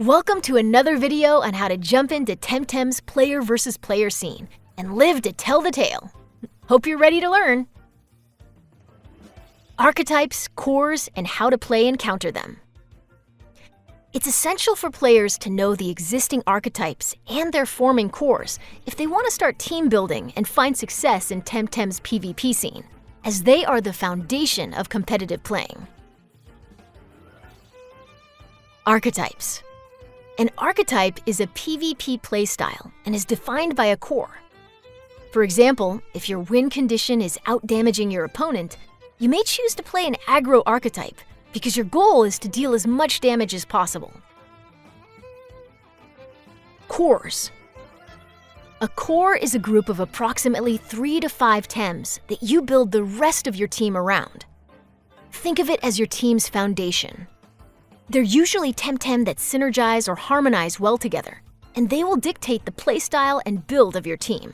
Welcome to another video on how to jump into Temtem's player versus player scene and live to tell the tale. Hope you're ready to learn. Archetypes, cores, and how to play and counter them. It's essential for players to know the existing archetypes and their forming cores if they want to start team building and find success in Temtem's PvP scene, as they are the foundation of competitive playing. Archetypes. An archetype is a PvP playstyle and is defined by a core. For example, if your win condition is outdamaging your opponent, you may choose to play an aggro archetype because your goal is to deal as much damage as possible. Cores. A core is a group of approximately 3 to 5 Tems that you build the rest of your team around. Think of it as your team's foundation. They're usually Temtem that synergize or harmonize well together, and they will dictate the playstyle and build of your team.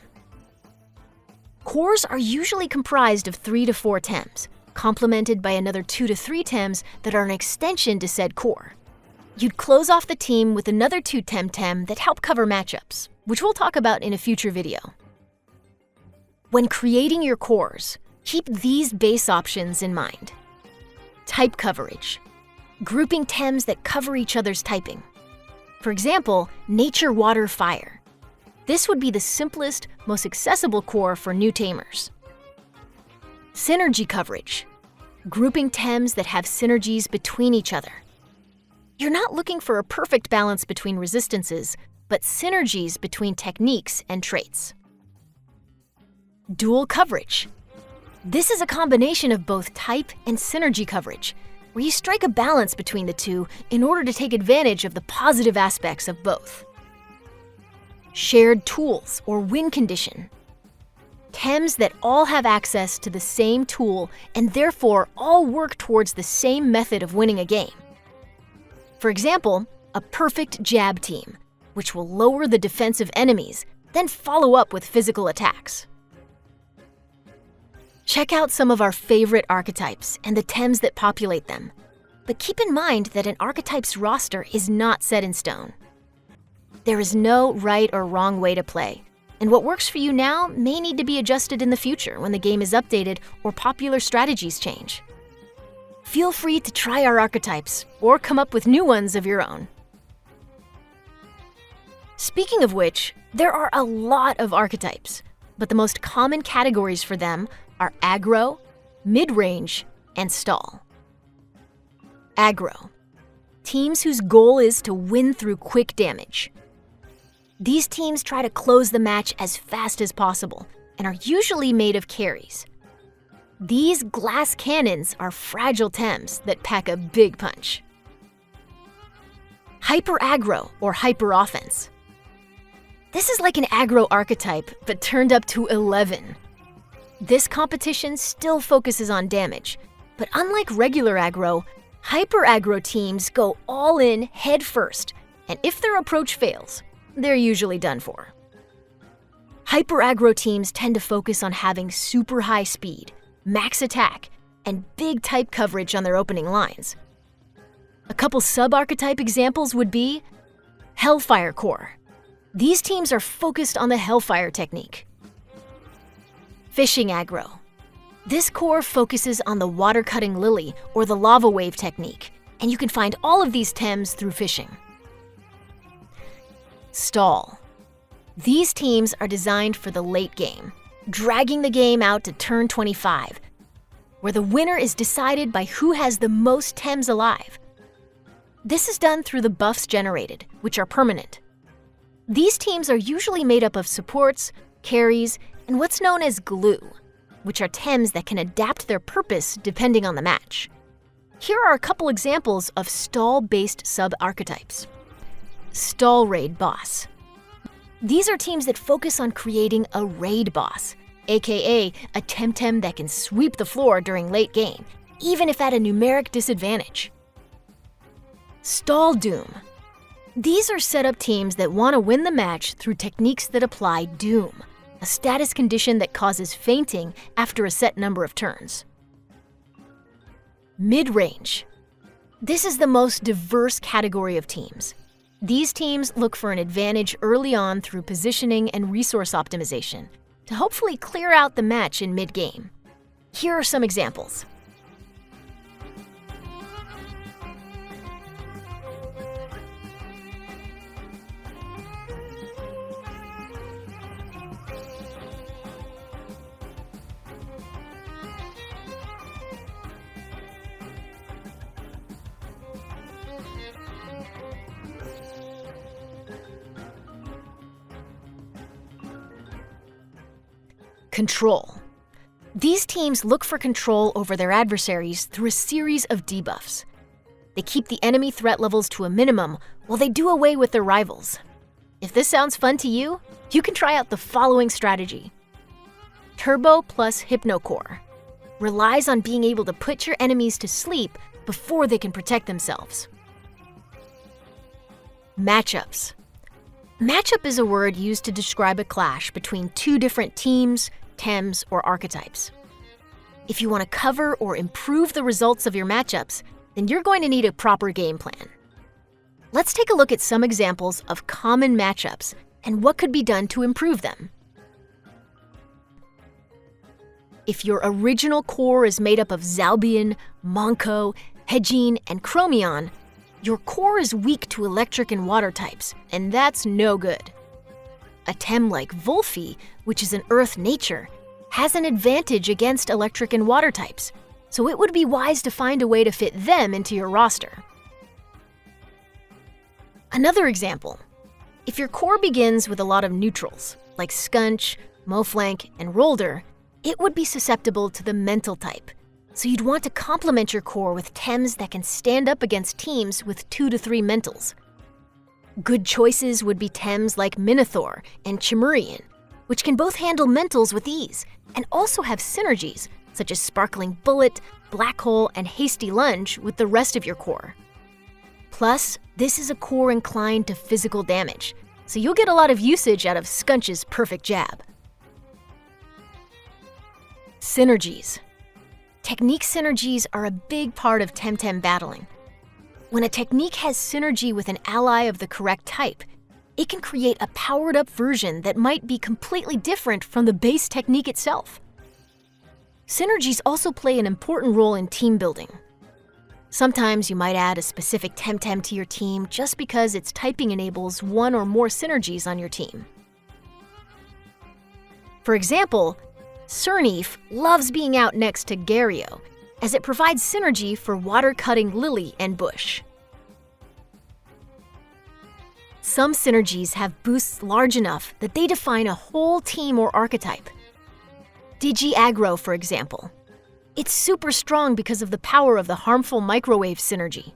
Cores are usually comprised of 3 to 4 Tems, complemented by another 2 to 3 Tems that are an extension to said core. You'd close off the team with another 2 Temtem that help cover matchups, which we'll talk about in a future video. When creating your cores, keep these base options in mind. Type coverage. Grouping Tems that cover each other's typing. For example, Nature, Water, Fire. This would be the simplest, most accessible core for new tamers. Synergy coverage. Grouping Tems that have synergies between each other. You're not looking for a perfect balance between resistances, but synergies between techniques and traits. Dual coverage. This is a combination of both type and synergy coverage, where you strike a balance between the two in order to take advantage of the positive aspects of both. Shared tools or win condition. Tems that all have access to the same tool and therefore all work towards the same method of winning a game. For example, a perfect jab team, which will lower the defense of enemies, then follow up with physical attacks. Check out some of our favorite archetypes and the Tems that populate them. But keep in mind that an archetype's roster is not set in stone. There is no right or wrong way to play, and what works for you now may need to be adjusted in the future when the game is updated or popular strategies change. Feel free to try our archetypes or come up with new ones of your own. Speaking of which, there are a lot of archetypes, but the most common categories for them are aggro, mid-range, and stall. Aggro. Teams whose goal is to win through quick damage. These teams try to close the match as fast as possible and are usually made of carries. These glass cannons are fragile Tems that pack a big punch. Hyper aggro or hyper offense. This is like an aggro archetype, but turned up to 11. This competition still focuses on damage, but unlike regular aggro, hyper aggro teams go all in head first, and if their approach fails, they're usually done for. Hyper aggro teams tend to focus on having super high speed, max attack, and big type coverage on their opening lines. A couple sub-archetype examples would be Hellfire Core. These teams are focused on the Hellfire technique. Fishing aggro. This core focuses on the water-cutting lily or the lava wave technique, and you can find all of these Tems through fishing. Stall. These teams are designed for the late game, dragging the game out to turn 25, where the winner is decided by who has the most Tems alive. This is done through the buffs generated, which are permanent. These teams are usually made up of supports, carries, and what's known as glue, which are Tems that can adapt their purpose depending on the match. Here are a couple examples of stall-based sub-archetypes. Stall Raid Boss. These are teams that focus on creating a raid boss, aka a Temtem that can sweep the floor during late game, even if at a numeric disadvantage. Stall Doom. These are setup teams that want to win the match through techniques that apply Doom, a status condition that causes fainting after a set number of turns. Mid-range. This is the most diverse category of teams. These teams look for an advantage early on through positioning and resource optimization to hopefully clear out the match in mid-game. Here are some examples. Control. These teams look for control over their adversaries through a series of debuffs. They keep the enemy threat levels to a minimum while they do away with their rivals. If this sounds fun to you, you can try out the following strategy. Turbo plus Hypnocore relies on being able to put your enemies to sleep before they can protect themselves. Matchups. Matchup is a word used to describe a clash between two different teams, Tems, or archetypes. If you want to cover or improve the results of your matchups, then you're going to need a proper game plan. Let's take a look at some examples of common matchups and what could be done to improve them. If your original core is made up of Zalbian, Monko, Hedgine, and Chromion, your core is weak to electric and water types, and that's no good. A Tem like Volfi, which is an earth nature, has an advantage against electric and water types, so it would be wise to find a way to fit them into your roster. Another example. If your core begins with a lot of neutrals, like Skunch, Moflank, and Rolder, it would be susceptible to the mental type, so you'd want to complement your core with Tems that can stand up against teams with 2 to 3 mentals. Good choices would be Tems like Minotaur and Chimerian, which can both handle mentals with ease and also have synergies such as Sparkling Bullet, Black Hole, and Hasty Lunge with the rest of your core. Plus, this is a core inclined to physical damage, so you'll get a lot of usage out of Skunch's perfect jab. Synergies. Technique synergies are a big part of Temtem battling. When a technique has synergy with an ally of the correct type, it can create a powered-up version that might be completely different from the base technique itself. Synergies also play an important role in team building. Sometimes you might add a specific Temtem to your team just because its typing enables one or more synergies on your team. For example, Cernif loves being out next to Gario, as it provides synergy for water-cutting Lily and Bush. Some synergies have boosts large enough that they define a whole team or archetype. Digi-Aggro, for example. It's super strong because of the power of the harmful microwave synergy.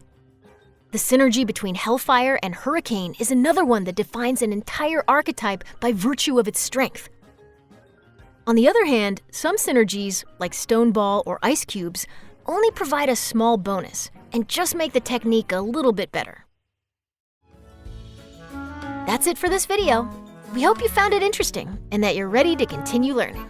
The synergy between Hellfire and Hurricane is another one that defines an entire archetype by virtue of its strength. On the other hand, some synergies, like Stone Ball or Ice Cubes, only provide a small bonus and just make the technique a little bit better. That's it for this video. We hope you found it interesting and that you're ready to continue learning.